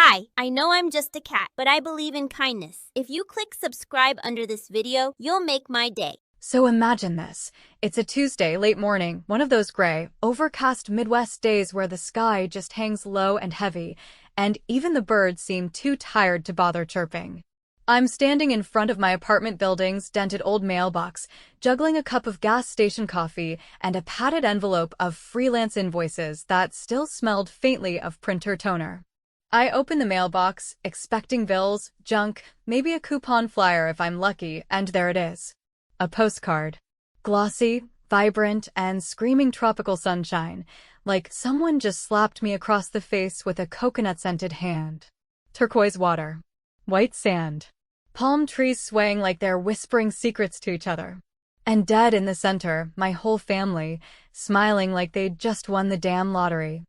Hi, I know I'm just a cat, but I believe in kindness. If you click subscribe under this video, you'll make my day. So imagine this. It's a Tuesday, late morning, one of those gray, overcast Midwest days where the sky just hangs low and heavy, and even the birds seem too tired to bother chirping. I'm standing in front of my apartment building's dented old mailbox, juggling a cup of gas station coffee and a padded envelope of freelance invoices that still smelled faintly of printer toner. I open the mailbox, expecting bills, junk, maybe a coupon flyer if I'm lucky, and there it is. A postcard. Glossy, vibrant, and screaming tropical sunshine, like someone just slapped me across the face with a coconut-scented hand. Turquoise water. White sand. Palm trees swaying like they're whispering secrets to each other. And dead in the center, my whole family, smiling like they'd just won the damn lottery.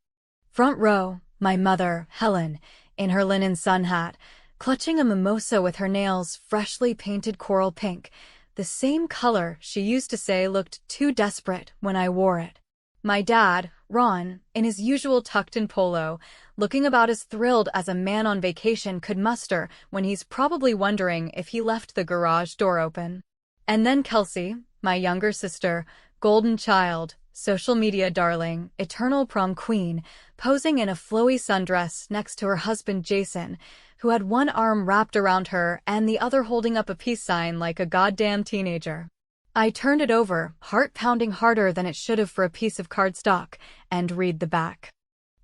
Front row, my mother, Helen, in her linen sun hat, clutching a mimosa with her nails freshly painted coral pink, the same color she used to say looked too desperate when I wore it. My dad, Ron, in his usual tucked-in polo, looking about as thrilled as a man on vacation could muster when he's probably wondering if he left the garage door open. And then Kelsey, my younger sister, golden child, social media darling, eternal prom queen, posing in a flowy sundress next to her husband Jason, who had one arm wrapped around her and the other holding up a peace sign like a goddamn teenager. I turned it over, heart pounding harder than it should have for a piece of cardstock, and read the back.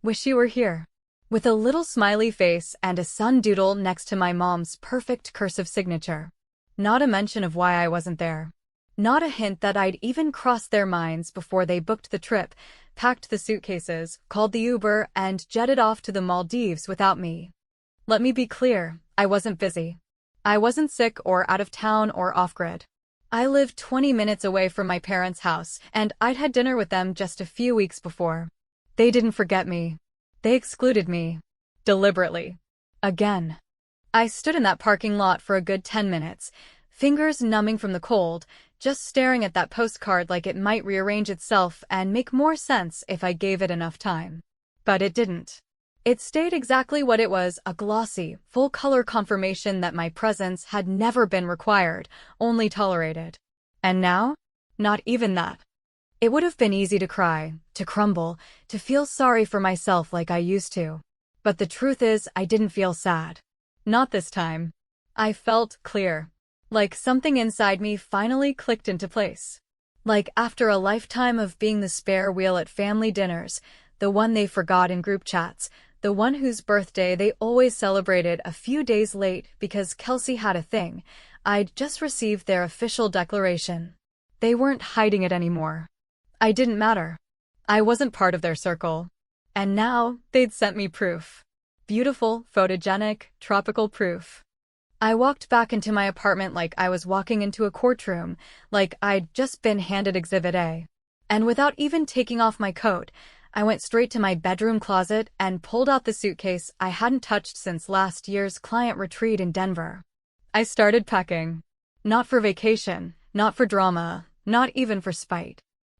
Wish you were here. With a little smiley face and a sun doodle next to my mom's perfect cursive signature. Not a mention of why I wasn't there. Not a hint that I'd even crossed their minds before they booked the trip, packed the suitcases, called the Uber, and jetted off to the Maldives without me. Let me be clear, I wasn't busy. I wasn't sick or out of town or off-grid. I lived 20 minutes away from my parents' house, and I'd had dinner with them just a few weeks before. They didn't forget me. They excluded me. Deliberately. Again. I stood in that parking lot for a good 10 minutes, fingers numbing from the cold, just staring at that postcard like it might rearrange itself and make more sense if I gave it enough time. But it didn't. It stayed exactly what it was, a glossy, full-color confirmation that my presence had never been required, only tolerated. And now? Not even that. It would have been easy to cry, to crumble, to feel sorry for myself like I used to. But the truth is, I didn't feel sad. Not this time. I felt clear. Like something inside me finally clicked into place. Like after a lifetime of being the spare wheel at family dinners, the one they forgot in group chats, the one whose birthday they always celebrated a few days late because Kelsey had a thing, I'd just received their official declaration. They weren't hiding it anymore. I didn't matter. I wasn't part of their circle. And now, they'd sent me proof. Beautiful, photogenic, tropical proof. I walked back into my apartment like I was walking into a courtroom, like I'd just been handed Exhibit A. And without even taking off my coat, I went straight to my bedroom closet and pulled out the suitcase I hadn't touched since last year's client retreat in Denver. I started packing. Not for vacation, not for drama, not even for spite.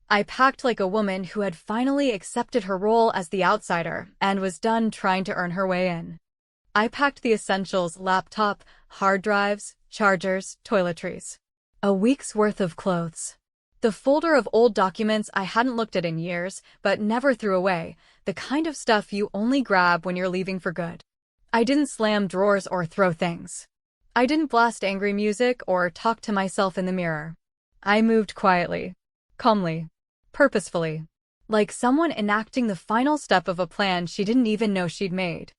I packed like a woman who had finally accepted her role as the outsider and was done trying to earn her way in. I packed the essentials: laptop, hard drives, chargers, toiletries. A week's worth of clothes. The folder of old documents I hadn't looked at in years, but never threw away, the kind of stuff you only grab when you're leaving for good. I didn't slam drawers or throw things. I didn't blast angry music or talk to myself in the mirror. I moved quietly, calmly, purposefully, like someone enacting the final step of a plan she didn't even know she'd made.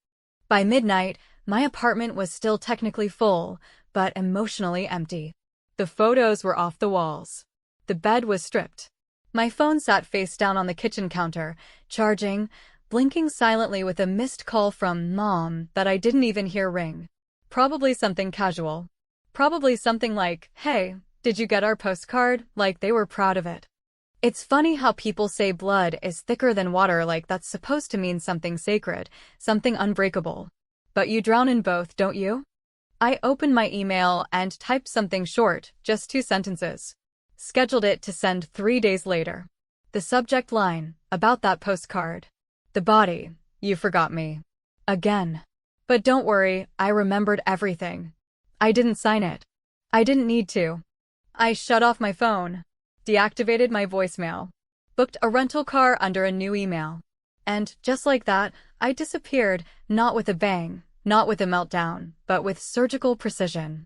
By midnight, my apartment was still technically full, but emotionally empty. The photos were off the walls. The bed was stripped. My phone sat face down on the kitchen counter, charging, blinking silently with a missed call from Mom that I didn't even hear ring. Probably something casual. Probably something like, "Hey, did you get our postcard?" Like they were proud of it. It's funny how people say blood is thicker than water, like that's supposed to mean something sacred, something unbreakable. But you drown in both, don't you? I opened my email and typed something short, just 2 sentences. Scheduled it to send 3 days later. The subject line, about that postcard. The body, you forgot me. Again. But don't worry, I remembered everything. I didn't sign it. I didn't need to. I shut off my phone, deactivated my voicemail, booked a rental car under a new email. And just like that, I disappeared, not with a bang, not with a meltdown, but with surgical precision.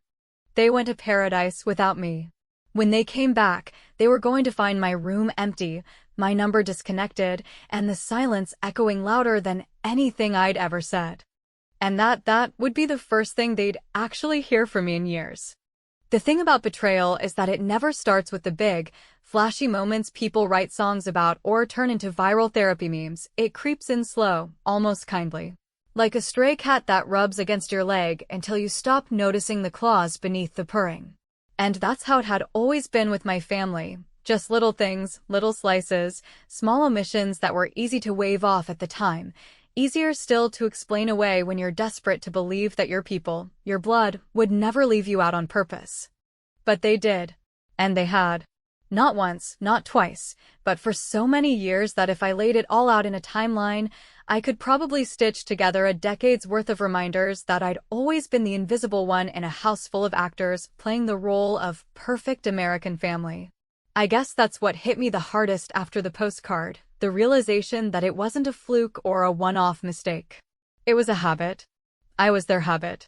They went to paradise without me. When they came back, they were going to find my room empty, my number disconnected, and the silence echoing louder than anything I'd ever said. And that would be the first thing they'd actually hear from me in years. The thing about betrayal is that it never starts with the big, flashy moments people write songs about or turn into viral therapy memes. It creeps in slow, almost kindly. Like a stray cat that rubs against your leg until you stop noticing the claws beneath the purring. And that's how it had always been with my family. Just little things, little slices, small omissions that were easy to wave off at the time. Easier still to explain away when you're desperate to believe that your people, your blood, would never leave you out on purpose. But they did. And they had. Not once, not twice, but for so many years that if I laid it all out in a timeline, I could probably stitch together a decade's worth of reminders that I'd always been the invisible one in a house full of actors playing the role of perfect American family. I guess that's what hit me the hardest after the postcard, the realization that it wasn't a fluke or a one-off mistake. It was a habit. I was their habit.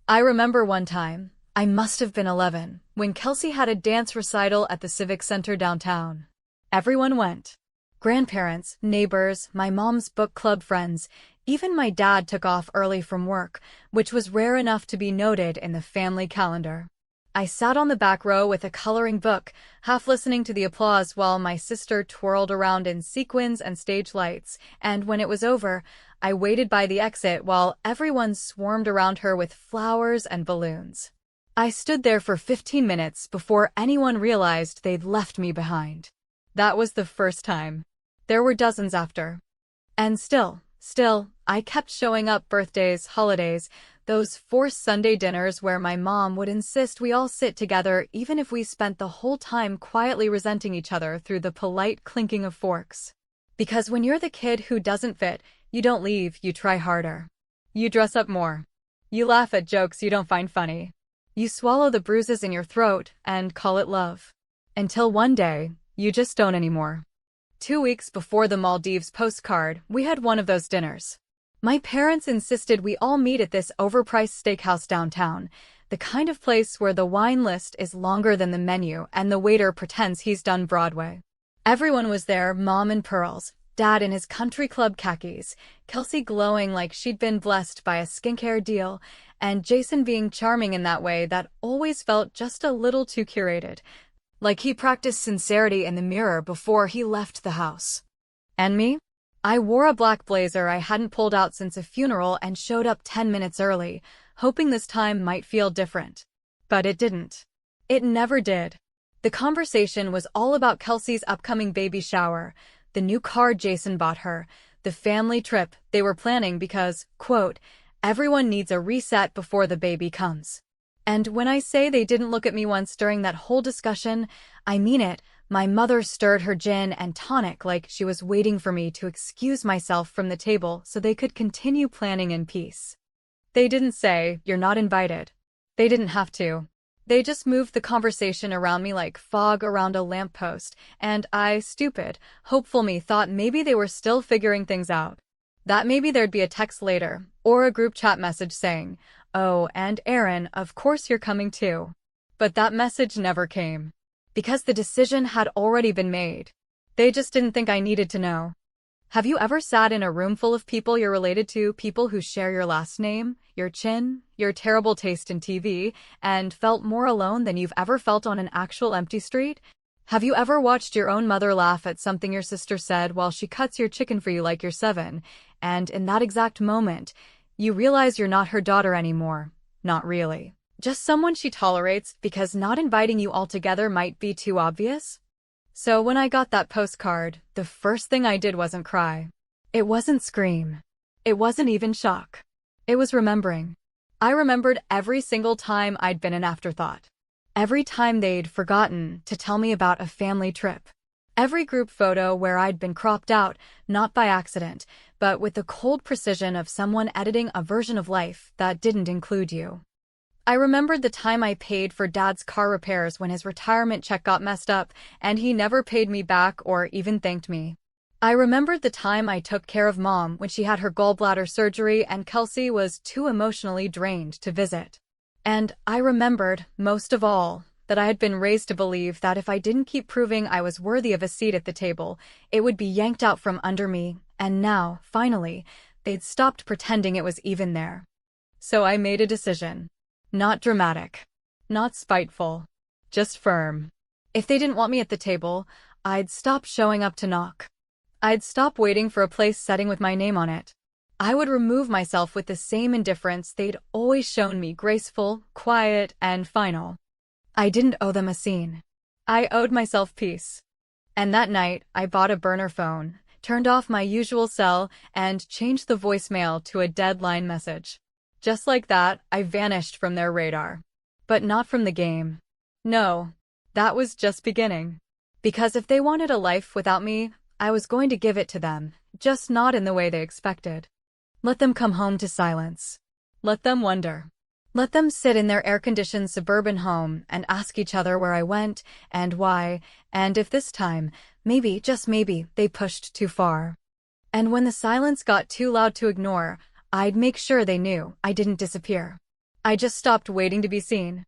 I remember one time, I must have been 11, when Kelsey had a dance recital at the Civic Center downtown. Everyone went. Grandparents, neighbors, my mom's book club friends, even my dad took off early from work, which was rare enough to be noted in the family calendar. I sat on the back row with a coloring book, half listening to the applause while my sister twirled around in sequins and stage lights, and when it was over, I waited by the exit while everyone swarmed around her with flowers and balloons. I stood there for 15 minutes before anyone realized they'd left me behind. That was the first time. There were dozens after. And still, I kept showing up birthdays, holidays, those forced Sunday dinners where my mom would insist we all sit together even if we spent the whole time quietly resenting each other through the polite clinking of forks. Because when you're the kid who doesn't fit, you don't leave, you try harder. You dress up more. You laugh at jokes you don't find funny. You swallow the bruises in your throat and call it love. Until one day, you just don't anymore. 2 weeks before the Maldives postcard, we had one of those dinners. My parents insisted we all meet at this overpriced steakhouse downtown, the kind of place where the wine list is longer than the menu and the waiter pretends he's done Broadway. Everyone was there, Mom in pearls, Dad in his country club khakis, Kelsey glowing like she'd been blessed by a skincare deal, and Jason being charming in that way that always felt just a little too curated, like he practiced sincerity in the mirror before he left the house. And me? I wore a black blazer I hadn't pulled out since a funeral and showed up 10 minutes early, hoping this time might feel different. But it didn't. It never did. The conversation was all about Kelsey's upcoming baby shower, the new car Jason bought her, the family trip they were planning because, quote, everyone needs a reset before the baby comes. And when I say they didn't look at me once during that whole discussion, I mean it. My mother stirred her gin and tonic like she was waiting for me to excuse myself from the table so they could continue planning in peace. They didn't say, you're not invited. They didn't have to. They just moved the conversation around me like fog around a lamppost, and I, stupid, hopeful me, thought maybe they were still figuring things out. That maybe there'd be a text later, or a group chat message saying, oh, and Aaron, of course you're coming too. But that message never came. Because the decision had already been made. They just didn't think I needed to know. Have you ever sat in a room full of people you're related to, people who share your last name, your chin, your terrible taste in TV, and felt more alone than you've ever felt on an actual empty street? Have you ever watched your own mother laugh at something your sister said while she cuts your chicken for you like you're 7, and in that exact moment, you realize you're not her daughter anymore? Not really. Just someone she tolerates because not inviting you altogether might be too obvious? So when I got that postcard, the first thing I did wasn't cry. It wasn't scream. It wasn't even shock. It was remembering. I remembered every single time I'd been an afterthought. Every time they'd forgotten to tell me about a family trip. Every group photo where I'd been cropped out, not by accident, but with the cold precision of someone editing a version of life that didn't include you. I remembered the time I paid for Dad's car repairs when his retirement check got messed up, and he never paid me back or even thanked me. I remembered the time I took care of Mom when she had her gallbladder surgery and Kelsey was too emotionally drained to visit. And I remembered, most of all, that I had been raised to believe that if I didn't keep proving I was worthy of a seat at the table, it would be yanked out from under me, and now, finally, they'd stopped pretending it was even there. So I made a decision. Not dramatic. Not spiteful. Just firm. If they didn't want me at the table, I'd stop showing up to knock. I'd stop waiting for a place setting with my name on it. I would remove myself with the same indifference they'd always shown me, graceful, quiet, and final. I didn't owe them a scene. I owed myself peace. And that night, I bought a burner phone, turned off my usual cell, and changed the voicemail to a deadline message. Just like that, I vanished from their radar. But not from the game. No, that was just beginning. Because if they wanted a life without me, I was going to give it to them, just not in the way they expected. Let them come home to silence. Let them wonder. Let them sit in their air-conditioned suburban home and ask each other where I went and why, and if this time, maybe, just maybe, they pushed too far. And when the silence got too loud to ignore, I'd make sure they knew I didn't disappear. I just stopped waiting to be seen.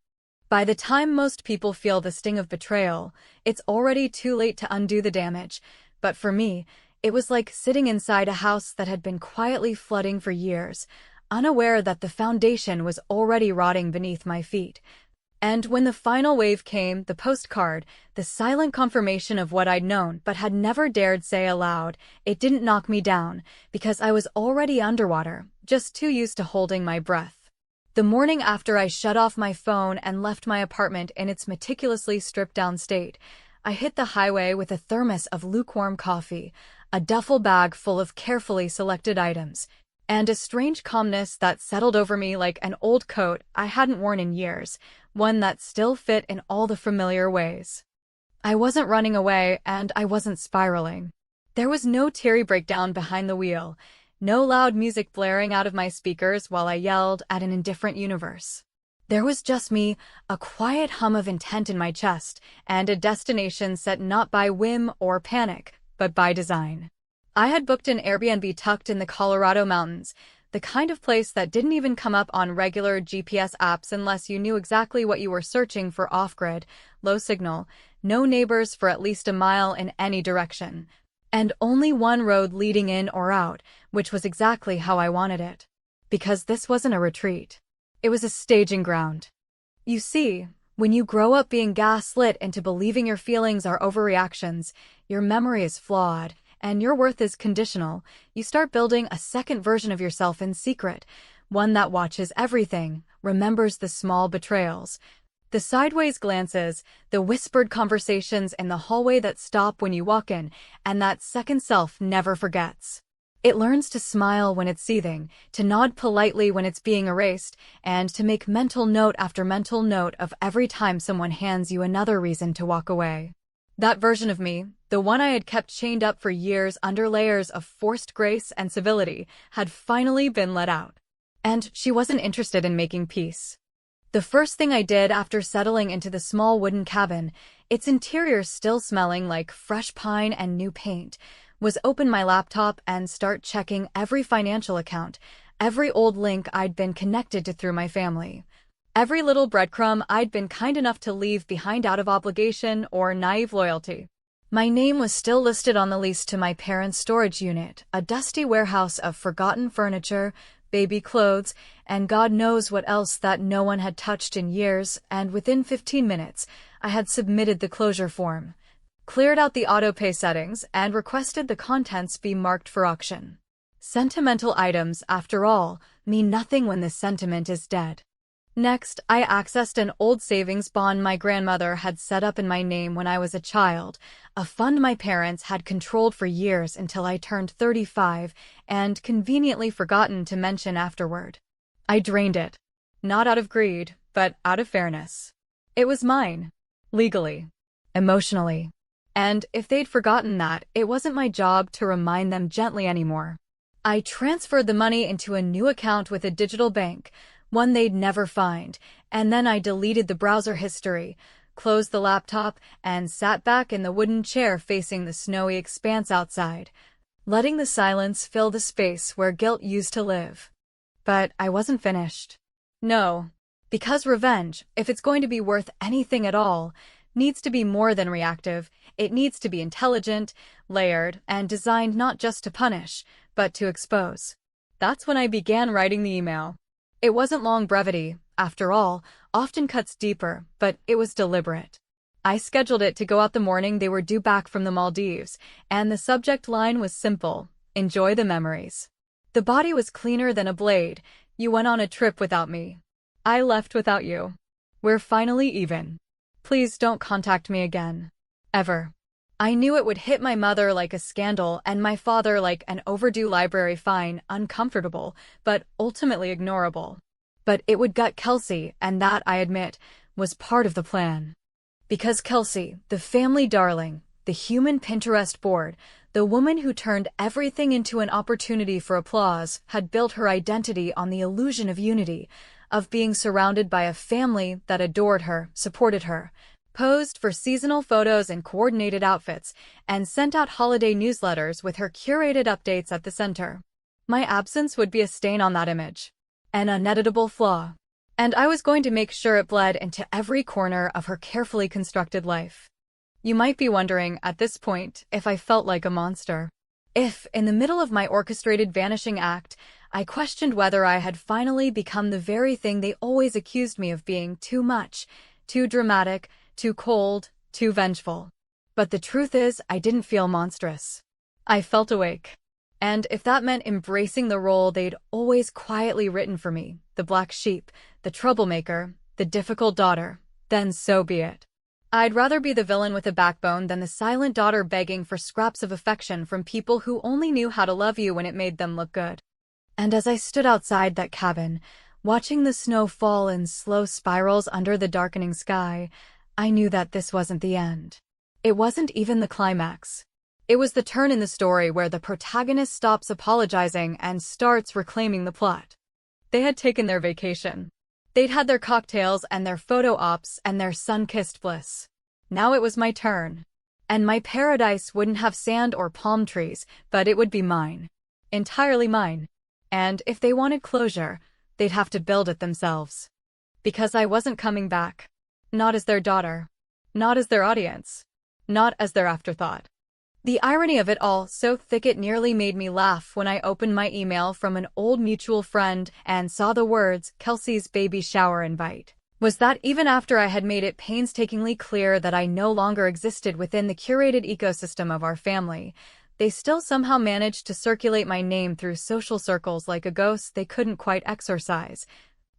By the time most people feel the sting of betrayal, it's already too late to undo the damage, but for me, it was like sitting inside a house that had been quietly flooding for years, unaware that the foundation was already rotting beneath my feet. And when the final wave came, the postcard, the silent confirmation of what I'd known but had never dared say aloud, it didn't knock me down, because I was already underwater, just too used to holding my breath. The morning after I shut off my phone and left my apartment in its meticulously stripped-down state, I hit the highway with a thermos of lukewarm coffee, a duffel bag full of carefully selected items, and a strange calmness that settled over me like an old coat I hadn't worn in years, one that still fit in all the familiar ways. I wasn't running away, and I wasn't spiraling. There was no teary breakdown behind the wheel, no loud music blaring out of my speakers while I yelled at an indifferent universe. There was just me, a quiet hum of intent in my chest, and a destination set not by whim or panic, but by design. I had booked an Airbnb tucked in the Colorado mountains, the kind of place that didn't even come up on regular GPS apps unless you knew exactly what you were searching for: off-grid, low signal, no neighbors for at least a mile in any direction, and only one road leading in or out, which was exactly how I wanted it. Because this wasn't a retreat. It was a staging ground. You see, when you grow up being gaslit into believing your feelings are overreactions, your memory is flawed, and your worth is conditional, you start building a second version of yourself in secret, one that watches everything, remembers the small betrayals, the sideways glances, the whispered conversations in the hallway that stop when you walk in, and that second self never forgets. It learns to smile when it's seething, to nod politely when it's being erased, and to make mental note after mental note of every time someone hands you another reason to walk away. That version of me, the one I had kept chained up for years under layers of forced grace and civility, had finally been let out. And she wasn't interested in making peace. The first thing I did after settling into the small wooden cabin, its interior still smelling like fresh pine and new paint, was open my laptop and start checking every financial account, every old link I'd been connected to through my family. Every little breadcrumb I'd been kind enough to leave behind out of obligation or naive loyalty. My name was still listed on the lease to my parents' storage unit, a dusty warehouse of forgotten furniture, baby clothes, and God knows what else that no one had touched in years, and within 15 minutes, I had submitted the closure form, cleared out the auto-pay settings, and requested the contents be marked for auction. Sentimental items, after all, mean nothing when the sentiment is dead. Next, I accessed an old savings bond my grandmother had set up in my name when I was a child, a fund my parents had controlled for years until I turned 35 and conveniently forgotten to mention afterward. I drained it. Not out of greed, but out of fairness. It was mine. Legally. Emotionally. And if they'd forgotten that, it wasn't my job to remind them gently anymore. I transferred the money into a new account with a digital bank, one they'd never find, and then I deleted the browser history, closed the laptop, and sat back in the wooden chair facing the snowy expanse outside, letting the silence fill the space where guilt used to live. But I wasn't finished. No, because revenge, if it's going to be worth anything at all, needs to be more than reactive. It needs to be intelligent, layered, and designed not just to punish, but to expose. That's when I began writing the email. It wasn't long brevity, after all, often cuts deeper, but it was deliberate. I scheduled it to go out the morning they were due back from the Maldives, and the subject line was simple: enjoy the memories. The body was cleaner than a blade. You went on a trip without me. I left without you. We're finally even. Please don't contact me again. Ever. I knew it would hit my mother like a scandal and my father like an overdue library fine, uncomfortable, but ultimately ignorable. But it would gut Kelsey, and that, I admit, was part of the plan. Because Kelsey, the family darling, the human Pinterest board, the woman who turned everything into an opportunity for applause, had built her identity on the illusion of unity, of being surrounded by a family that adored her, supported her, posed for seasonal photos in coordinated outfits, and sent out holiday newsletters with her curated updates at the center. My absence would be a stain on that image, an uneditable flaw. And I was going to make sure it bled into every corner of her carefully constructed life. You might be wondering, at this point, if I felt like a monster. If, in the middle of my orchestrated vanishing act, I questioned whether I had finally become the very thing they always accused me of being: too much, too dramatic, too cold, too vengeful. But the truth is, I didn't feel monstrous. I felt awake. And if that meant embracing the role they'd always quietly written for me, the black sheep, the troublemaker, the difficult daughter, then so be it. I'd rather be the villain with a backbone than the silent daughter begging for scraps of affection from people who only knew how to love you when it made them look good. And as I stood outside that cabin, watching the snow fall in slow spirals under the darkening sky, I knew that this wasn't the end. It wasn't even the climax. It was the turn in the story where the protagonist stops apologizing and starts reclaiming the plot. They had taken their vacation. They'd had their cocktails and their photo ops and their sun-kissed bliss. Now it was my turn. And my paradise wouldn't have sand or palm trees, but it would be mine. Entirely mine. And if they wanted closure, they'd have to build it themselves. Because I wasn't coming back. Not as their daughter. Not as their audience. Not as their afterthought. The irony of it all, so thick it nearly made me laugh when I opened my email from an old mutual friend and saw the words, Kelsey's baby shower invite, was that even after I had made it painstakingly clear that I no longer existed within the curated ecosystem of our family, they still somehow managed to circulate my name through social circles like a ghost they couldn't quite exorcise,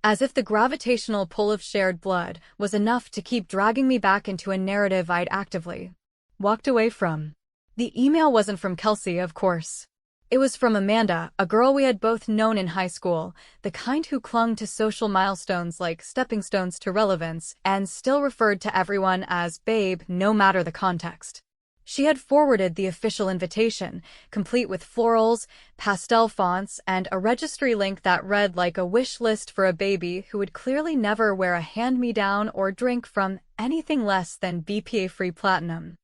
as if the gravitational pull of shared blood was enough to keep dragging me back into a narrative I'd actively walked away from. The email wasn't from Kelsey, of course. It was from Amanda, a girl we had both known in high school, the kind who clung to social milestones like stepping stones to relevance and still referred to everyone as babe no matter the context. She had forwarded the official invitation, complete with florals, pastel fonts, and a registry link that read like a wish list for a baby who would clearly never wear a hand-me-down or drink from anything less than BPA-free platinum.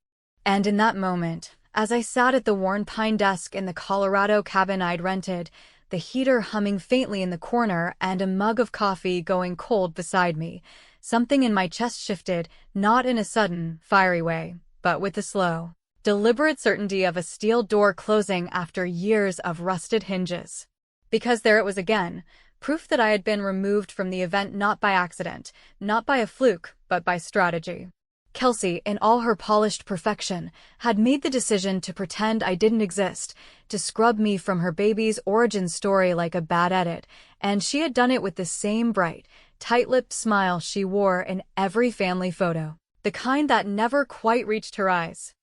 And in that moment, as I sat at the worn pine desk in the Colorado cabin I'd rented, the heater humming faintly in the corner and a mug of coffee going cold beside me, something in my chest shifted, not in a sudden, fiery way, but with the slow, deliberate certainty of a steel door closing after years of rusted hinges. Because there it was again, proof that I had been removed from the event not by accident, not by a fluke, but by strategy. Kelsey, in all her polished perfection, had made the decision to pretend I didn't exist, to scrub me from her baby's origin story like a bad edit, and she had done it with the same bright, tight-lipped smile she wore in every family photo, the kind that never quite reached her eyes.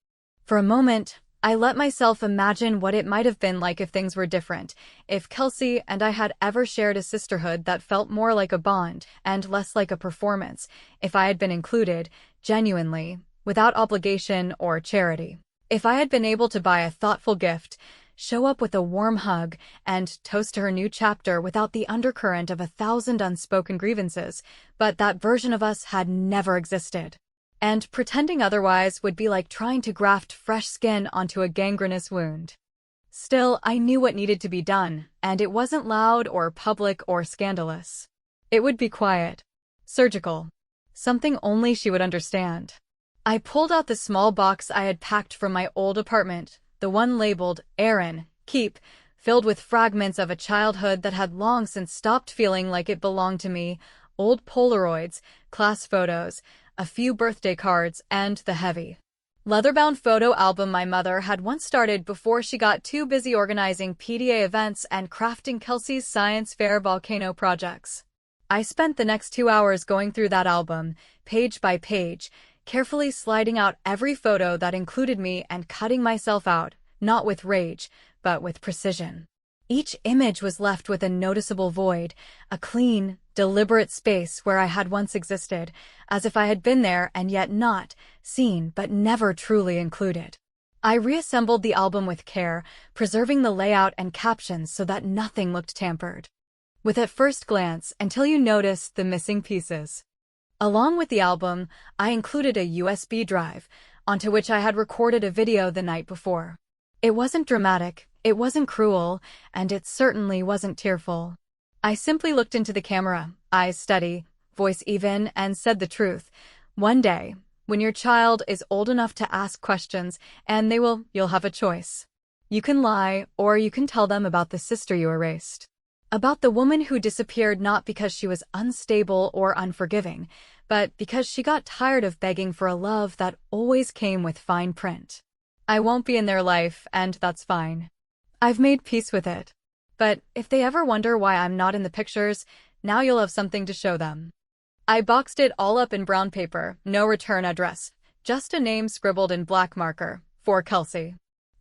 For a moment, I let myself imagine what it might have been like if things were different, if Kelsey and I had ever shared a sisterhood that felt more like a bond and less like a performance, if I had been included, genuinely, without obligation or charity. If I had been able to buy a thoughtful gift, show up with a warm hug, and toast to her new chapter without the undercurrent of 1,000 unspoken grievances, but that version of us had never existed. And pretending otherwise would be like trying to graft fresh skin onto a gangrenous wound. Still, I knew what needed to be done, and it wasn't loud or public or scandalous. It would be quiet. Surgical. Something only she would understand. I pulled out the small box I had packed from my old apartment, the one labeled Aaron, Keep, filled with fragments of a childhood that had long since stopped feeling like it belonged to me, old Polaroids, class photos, a few birthday cards, and the heavy, leather-bound photo album my mother had once started before she got too busy organizing PTA events and crafting Kelsey's science fair volcano projects. I spent the next 2 hours going through that album, page by page, carefully sliding out every photo that included me and cutting myself out, not with rage, but with precision. Each image was left with a noticeable void, a clean, deliberate space where I had once existed, as if I had been there and yet not, seen but never truly included. I reassembled the album with care, preserving the layout and captions so that nothing looked tampered. With at first glance, until you noticed the missing pieces. Along with the album, I included a USB drive, onto which I had recorded a video the night before. It wasn't dramatic, it wasn't cruel, and it certainly wasn't tearful. I simply looked into the camera, eyes steady, voice even, and said the truth. One day, when your child is old enough to ask questions, and you'll have a choice. You can lie, or you can tell them about the sister you erased. About the woman who disappeared not because she was unstable or unforgiving, but because she got tired of begging for a love that always came with fine print. I won't be in their life, and that's fine. I've made peace with it. But if they ever wonder why I'm not in the pictures, now you'll have something to show them. I boxed it all up in brown paper, no return address, just a name scribbled in black marker, for Kelsey.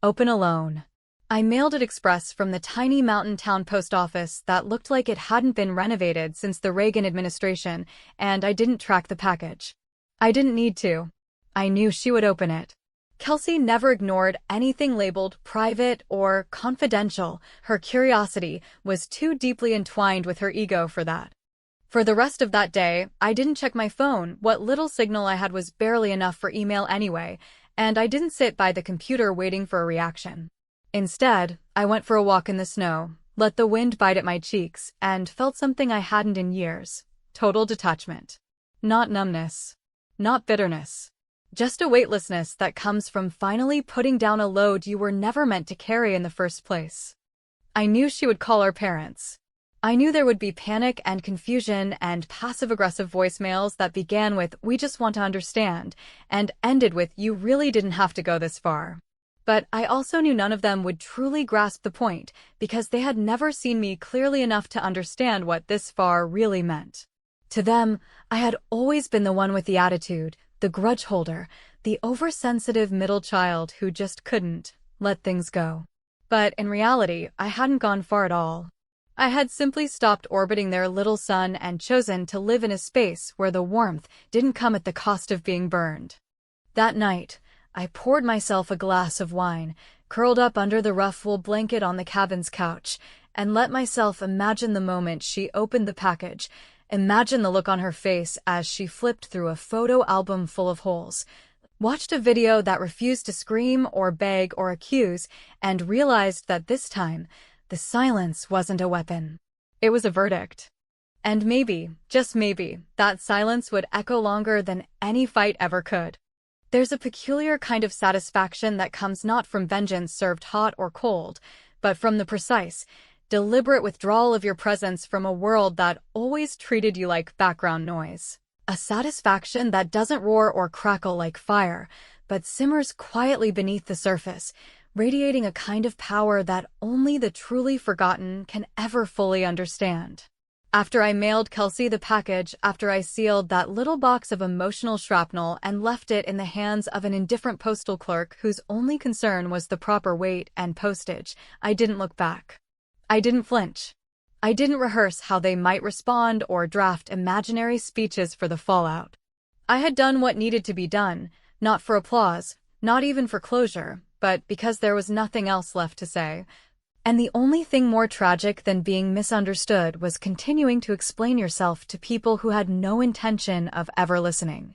Open alone. I mailed it express from the tiny mountain town post office that looked like it hadn't been renovated since the Reagan administration, and I didn't track the package. I didn't need to. I knew she would open it. Kelsey never ignored anything labeled private or confidential. Her curiosity was too deeply entwined with her ego for that. For the rest of that day, I didn't check my phone. What little signal I had was barely enough for email anyway, and I didn't sit by the computer waiting for a reaction. Instead, I went for a walk in the snow, let the wind bite at my cheeks, and felt something I hadn't in years. Total detachment. Not numbness. Not bitterness. Just a weightlessness that comes from finally putting down a load you were never meant to carry in the first place. I knew she would call our parents. I knew there would be panic and confusion and passive-aggressive voicemails that began with, "We just want to understand," and ended with, "You really didn't have to go this far." But I also knew none of them would truly grasp the point, because they had never seen me clearly enough to understand what this far really meant. To them, I had always been the one with the attitude, the grudge holder, the oversensitive middle child who just couldn't let things go. But in reality, I hadn't gone far at all. I had simply stopped orbiting their little sun and chosen to live in a space where the warmth didn't come at the cost of being burned. That night, I poured myself a glass of wine, curled up under the rough wool blanket on the cabin's couch, and let myself imagine the moment she opened the package, imagine the look on her face as she flipped through a photo album full of holes, watched a video that refused to scream or beg or accuse, and realized that this time, the silence wasn't a weapon. It was a verdict. And maybe, just maybe, that silence would echo longer than any fight ever could. There's a peculiar kind of satisfaction that comes not from vengeance served hot or cold, but from the precise, deliberate withdrawal of your presence from a world that always treated you like background noise. A satisfaction that doesn't roar or crackle like fire, but simmers quietly beneath the surface, radiating a kind of power that only the truly forgotten can ever fully understand. After I mailed Kelsey the package, after I sealed that little box of emotional shrapnel and left it in the hands of an indifferent postal clerk whose only concern was the proper weight and postage, I didn't look back. I didn't flinch. I didn't rehearse how they might respond or draft imaginary speeches for the fallout. I had done what needed to be done, not for applause, not even for closure, but because there was nothing else left to say. And the only thing more tragic than being misunderstood was continuing to explain yourself to people who had no intention of ever listening.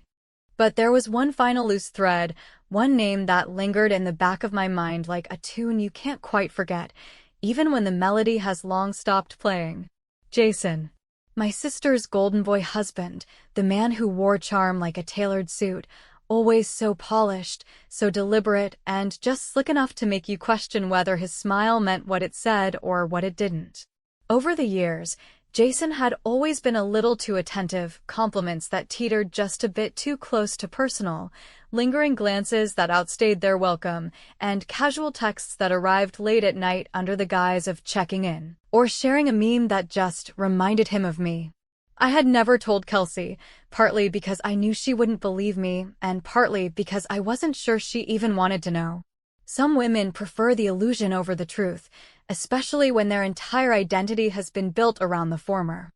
But there was one final loose thread, one name that lingered in the back of my mind like a tune you can't quite forget, even when the melody has long stopped playing. Jason. My sister's golden boy husband, the man who wore charm like a tailored suit, always so polished, so deliberate, and just slick enough to make you question whether his smile meant what it said or what it didn't. Over the years, Jason had always been a little too attentive, compliments that teetered just a bit too close to personal, lingering glances that outstayed their welcome, and casual texts that arrived late at night under the guise of checking in, or sharing a meme that just reminded him of me. I had never told Kelsey, partly because I knew she wouldn't believe me, and partly because I wasn't sure she even wanted to know. Some women prefer the illusion over the truth, especially when their entire identity has been built around the former.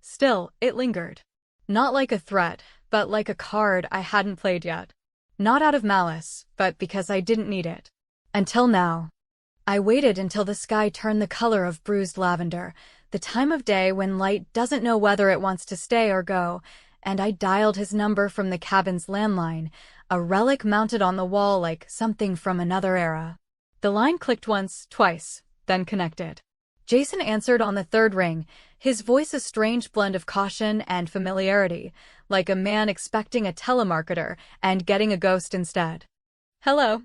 Still, it lingered. Not like a threat, but like a card I hadn't played yet. Not out of malice, but because I didn't need it. Until now. I waited until the sky turned the color of bruised lavender, the time of day when light doesn't know whether it wants to stay or go, and I dialed his number from the cabin's landline, a relic mounted on the wall like something from another era. The line clicked once, twice, then connected. Jason answered on the third ring, his voice a strange blend of caution and familiarity, like a man expecting a telemarketer and getting a ghost instead. Hello.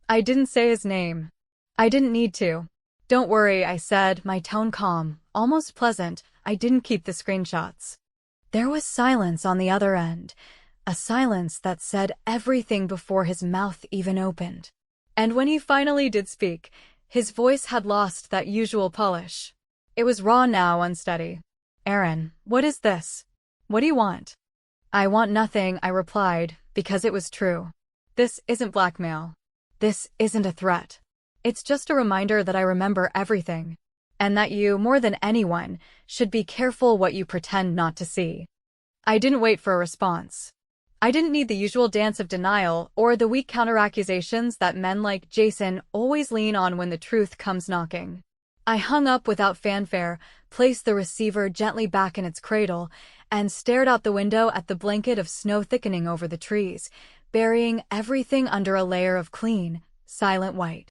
I didn't say his name. I didn't need to. Don't worry, I said, my tone calm, almost pleasant. I didn't keep the screenshots. There was silence on the other end, a silence that said everything before his mouth even opened. And when he finally did speak, his voice had lost that usual polish. It was raw now, unsteady. Aaron, what is this? What do you want? I want nothing, I replied, because it was true. This isn't blackmail. This isn't a threat. It's just a reminder that I remember everything, and that you, more than anyone, should be careful what you pretend not to see. I didn't wait for a response. I didn't need the usual dance of denial or the weak counteraccusations that men like Jason always lean on when the truth comes knocking. I hung up without fanfare, placed the receiver gently back in its cradle, and stared out the window at the blanket of snow thickening over the trees, burying everything under a layer of clean, silent white.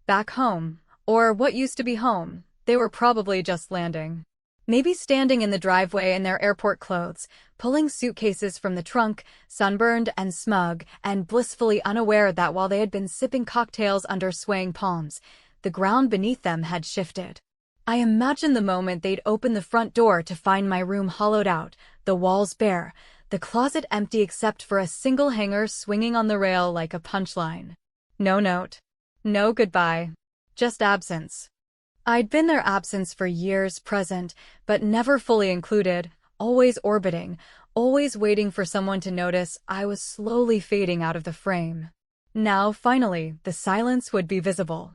Back home, or what used to be home, they were probably just landing. Maybe standing in the driveway in their airport clothes, pulling suitcases from the trunk, sunburned and smug, and blissfully unaware that while they had been sipping cocktails under swaying palms, the ground beneath them had shifted. I imagined the moment they'd open the front door to find my room hollowed out, the walls bare, the closet empty except for a single hanger swinging on the rail like a punchline. No note. No goodbye. Just absence. I'd been their absence for years present, but never fully included, always orbiting, always waiting for someone to notice I was slowly fading out of the frame. Now, finally, the silence would be visible.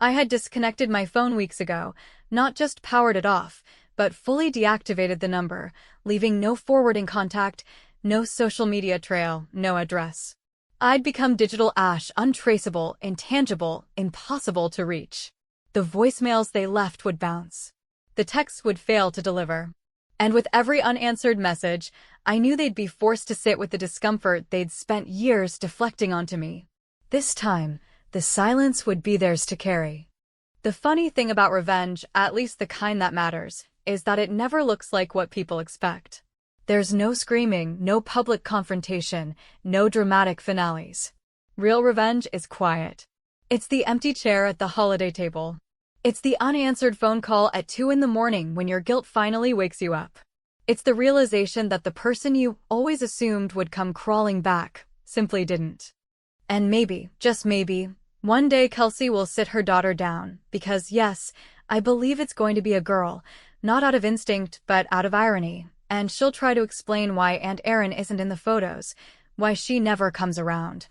I had disconnected my phone weeks ago, not just powered it off, but fully deactivated the number, leaving no forwarding contact, no social media trail, no address. I'd become digital ash, untraceable, intangible, impossible to reach. The voicemails they left would bounce. The texts would fail to deliver. And with every unanswered message, I knew they'd be forced to sit with the discomfort they'd spent years deflecting onto me. This time, the silence would be theirs to carry. The funny thing about revenge, at least the kind that matters, is that it never looks like what people expect. There's no screaming, no public confrontation, no dramatic finales. Real revenge is quiet. It's the empty chair at the holiday table. It's the unanswered phone call at 2 in the morning when your guilt finally wakes you up. It's the realization that the person you always assumed would come crawling back simply didn't. And maybe, just maybe, one day Kelsey will sit her daughter down, because yes, I believe it's going to be a girl, not out of instinct but out of irony, and she'll try to explain why Aunt Erin isn't in the photos, why she never comes around.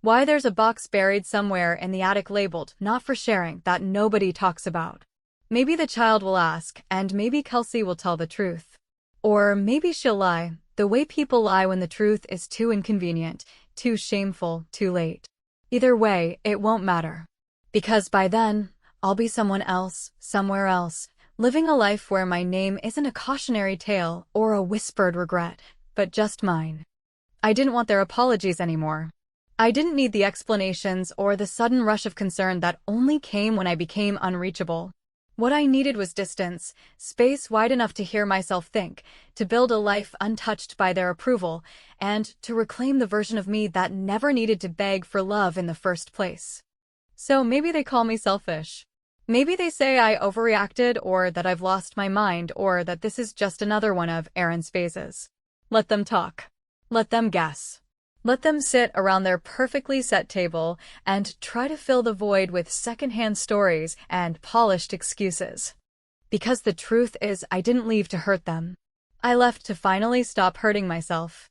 Why there's a box buried somewhere in the attic labeled "not for sharing" that nobody talks about. Maybe the child will ask, and maybe Kelsey will tell the truth. Or maybe she'll lie, the way people lie when the truth is too inconvenient, too shameful, too late. Either way, it won't matter. Because by then, I'll be someone else, somewhere else, living a life where my name isn't a cautionary tale or a whispered regret, but just mine. I didn't want their apologies anymore. I didn't need the explanations or the sudden rush of concern that only came when I became unreachable. What I needed was distance, space wide enough to hear myself think, to build a life untouched by their approval, and to reclaim the version of me that never needed to beg for love in the first place. So maybe they call me selfish. Maybe they say I overreacted, or that I've lost my mind, or that this is just another one of Aaron's phases. Let them talk. Let them guess. Let them sit around their perfectly set table and try to fill the void with secondhand stories and polished excuses. Because the truth is, I didn't leave to hurt them. I left to finally stop hurting myself.